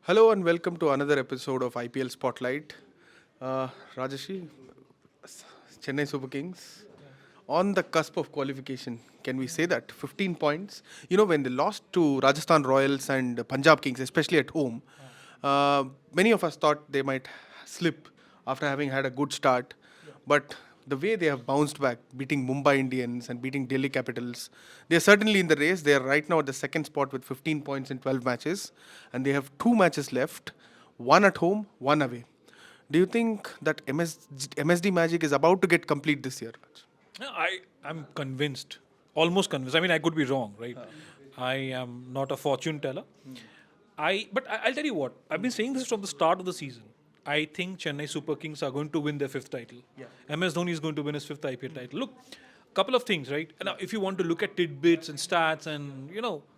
Hello and welcome to another episode of IPL Spotlight. Rajashi, Chennai Super Kings on the cusp of qualification. Can we say that? 15 points. You know, when they lost to Rajasthan Royals and Punjab Kings, especially at home, many of us thought they might slip after having had a good start. But the way they have bounced back, beating Mumbai Indians and beating Delhi Capitals, they are certainly in the race. They are right now at the second spot with 15 points in 12 matches, and they have two matches left, one at home, one away. Do you think that MSD Magic is about to get complete this year, Raj? I'm convinced, almost convinced. I mean, I could be wrong, right? I am not a fortune teller. I'll tell you what. I've been saying this from the start of the season. I think Chennai Super Kings are going to win their fifth title. MS Dhoni is going to win his fifth IPL title. Look, couple of things, right? Now, if you want to look at tidbits and stats and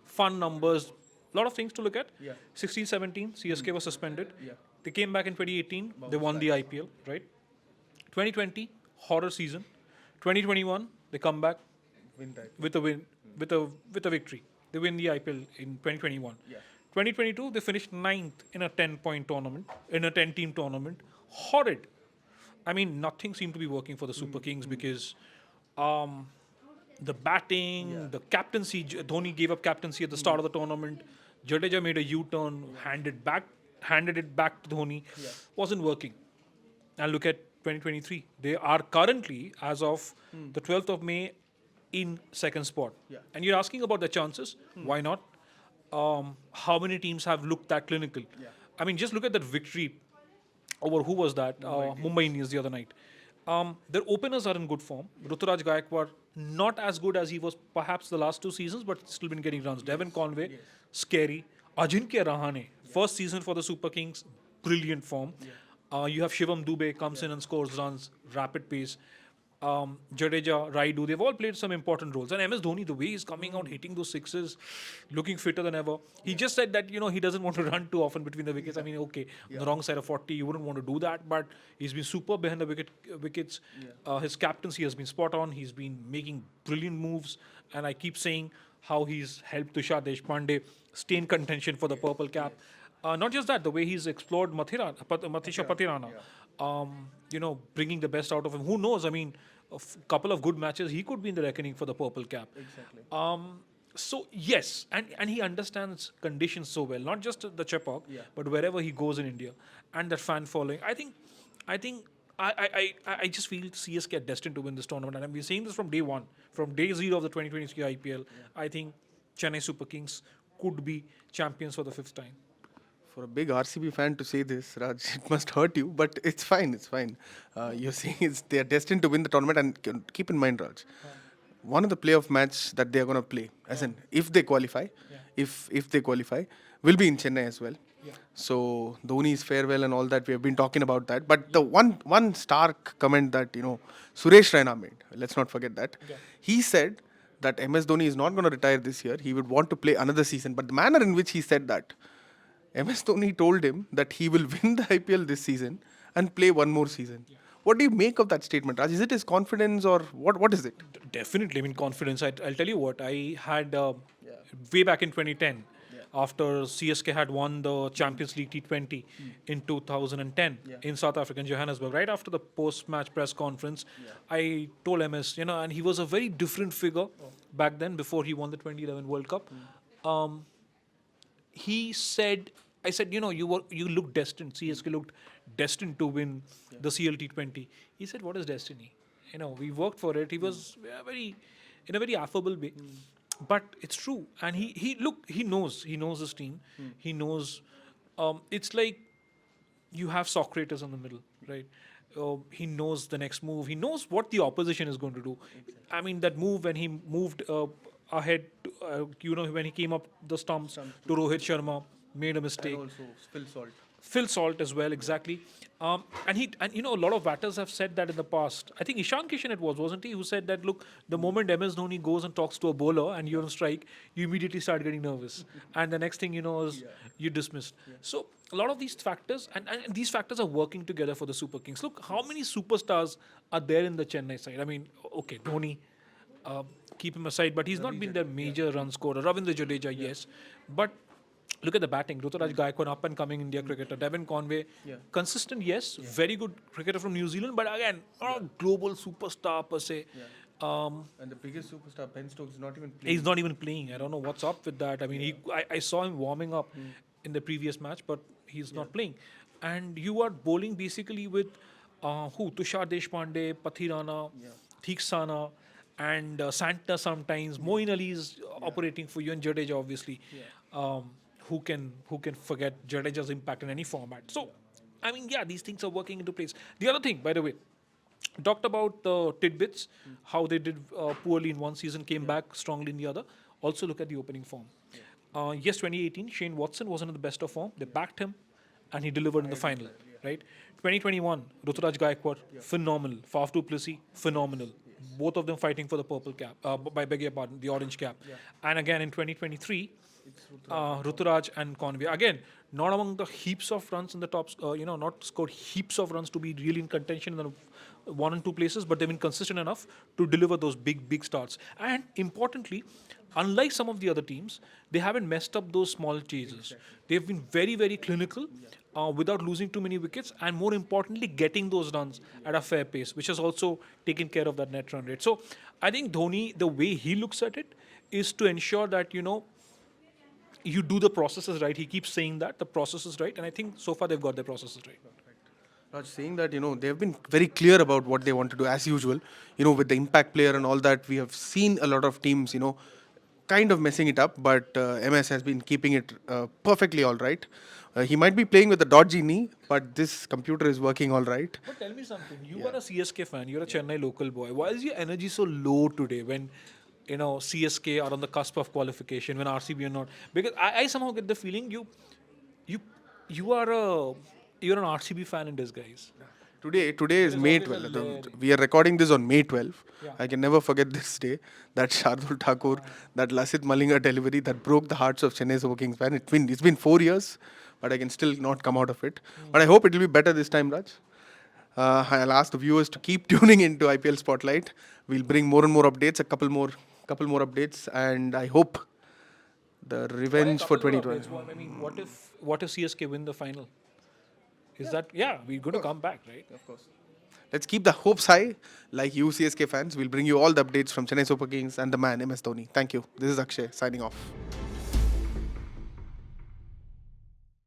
fun numbers, a lot of things to look at. 16-17, CSK was suspended. They came back in 2018. They won the IPL, right? 2020 horror season. 2021 they come back with a win, with a victory. They win the IPL in 2021. 2022 they finished ninth in a 10-point tournament, in a 10-team tournament. Horrid. I mean, nothing seemed to be working for the Super Kings because um, the batting, the captaincy. Dhoni gave up captaincy at the start of the tournament. Jadeja made a U-turn, handed it back to Dhoni. Wasn't working. And look at 2023. They are currently, as of the 12th of May, in second spot. And you're asking about the chances. Why not? How many teams have looked that clinical? I mean, just look at that victory over who was that? Mumbai Indians the other night. Their openers are in good form. Ruturaj Gaikwad, not as good as he was perhaps the last two seasons, but still been getting runs. Devon Conway, scary. Ajinkya Rahane, first season for the Super Kings, brilliant form. You have Shivam Dubey comes in and scores runs, rapid pace. Jadeja, Raidu, they've all played some important roles. And MS Dhoni, the way he's coming out, hitting those sixes, looking fitter than ever. He just said that, he doesn't want to run too often between the wickets. I mean, okay, on the wrong side of 40, you wouldn't want to do that, but he's been super behind the wickets. His captaincy has been spot on. He's been making brilliant moves. And I keep saying how he's helped Tushar Deshpande stay in contention for the purple cap. Not just that, the way he's explored Matisha Patirana, bringing the best out of him. Who knows? I mean, couple of good matches, he could be in the reckoning for the purple cap. Exactly. So yes, and he understands conditions so well, not just the Chepauk, but wherever he goes in India, and that fan following. I think. I just feel CSK are destined to win this tournament, and I've been saying this from day one, from day zero of the 2023 IPL. I think Chennai Super Kings could be champions for the fifth time. For a big RCB fan to say this, Raj, it must hurt you, but it's fine. It's fine. You're saying they are destined to win the tournament, and keep in mind, Raj, one of the playoff match that they are going to play, as in if they qualify, if they qualify, will be in Chennai as well. So Dhoni's farewell and all that, we have been talking about that. But the one stark comment that Suresh Raina made, let's not forget that. He said that MS Dhoni is not going to retire this year. He would want to play another season. But the manner in which he said that, MS Dhoni told him that he will win the IPL this season and play one more season. What do you make of that statement, Raj? Is it his confidence or what is it? Definitely, I mean confidence. I'll tell you what I had way back in 2010, after CSK had won the Champions League T20 in 2010 in South Africa in Johannesburg. Right after the post-match press conference, I told MS, and he was a very different figure back then before he won the 2011 World Cup. He said, I said, you look destined. CSK looked destined to win the CLT20. He said, what is destiny? We worked for it. He was in a very affable way. But it's true. And he knows his team. He knows, it's like you have Socrates in the middle, right? He knows the next move. He knows what the opposition is going to do. I mean, that move when he moved ahead, when he came up the stumps to Rohit Sharma, made a mistake. Also, Phil Salt. Phil Salt as well, exactly. A lot of batters have said that in the past. I think Ishan Kishan wasn't he, who said that, look, the moment MS Dhoni goes and talks to a bowler and you're on strike, you immediately start getting nervous. And the next thing you know is you're dismissed. So a lot of these factors, and these factors are working together for the Super Kings. Look, how many superstars are there in the Chennai side? I mean, okay, Dhoni, keep him aside, but he's not been their major run scorer. Ravindra Jadeja, yes. But Look at the batting. Ruturaj Gaikwad, up and coming India cricketer. Devon Conway, consistent, yes. Very good cricketer from New Zealand, but again, not a global superstar per se. And the biggest superstar, Ben Stokes, is not even He's playing. not even playing. I don't know what's up with that. I mean, I saw him warming up in the previous match, but he's not playing. And you are bowling basically with who? Tushar Deshpande, Pathirana, Theeksana, and Santa sometimes. Moeen Ali is operating for you, and Jadeja obviously. Um, who can forget Jadeja's impact in any format? So, I mean, yeah, these things are working into place. The other thing, by the way, talked about tidbits, how they did poorly in one season, came back strongly in the other. Also, look at the opening form. Yes, 2018, Shane Watson wasn't in the best of form. They backed him, and he delivered in the final. Right? 2021, Ruturaj Gaikwad, phenomenal. Faf du Plessis, phenomenal. Both of them fighting for the purple cap. By beg your pardon, the orange cap. And again in 2023, Ruturaj and Conway. Again, not among the heaps of runs in the top, not scored heaps of runs to be really in contention in the one and two places, but they've been consistent enough to deliver those big starts. And importantly, unlike some of the other teams, they haven't messed up those small chases. They've been very clinical without losing too many wickets, and more importantly, getting those runs at a fair pace, which has also taken care of that net run rate. So I think Dhoni, the way he looks at it, is to ensure that you do the processes right. He keeps saying that the process is right, and I think so far they've got their processes right. Raj, saying that, they've been very clear about what they want to do as usual. With the impact player and all that, we have seen a lot of teams, kind of messing it up, but MS has been keeping it perfectly all right. He might be playing with a dodgy knee, but this computer is working all right. But tell me something. You are a CSK fan. You're a Chennai local boy. Why is your energy so low today when CSK are on the cusp of qualification, when RCB are not? Because I somehow get the feeling you you are you're an RCB fan in disguise. Today is There's May always a 12th. layer. We are recording this on May 12th. Yeah. I can never forget this day. That Shardul Thakur, that Lasit Malinga delivery that broke the hearts of Chennai Super Kings fan. It's been 4 years, but I can still not come out of it. But I hope it will be better this time, Raj. I'll ask the viewers to keep tuning into IPL Spotlight. We'll bring more and more updates, a couple more updates, and I hope the Why a revenge for couple more 2020. updates? I mean, what if CSK win the final? Is that we're going to come back, right? Of course. Let's keep the hopes high. Like you, CSK fans, we'll bring you all the updates from Chennai Super Kings and the man, MS Dhoni. Thank you. This is Akshay signing off.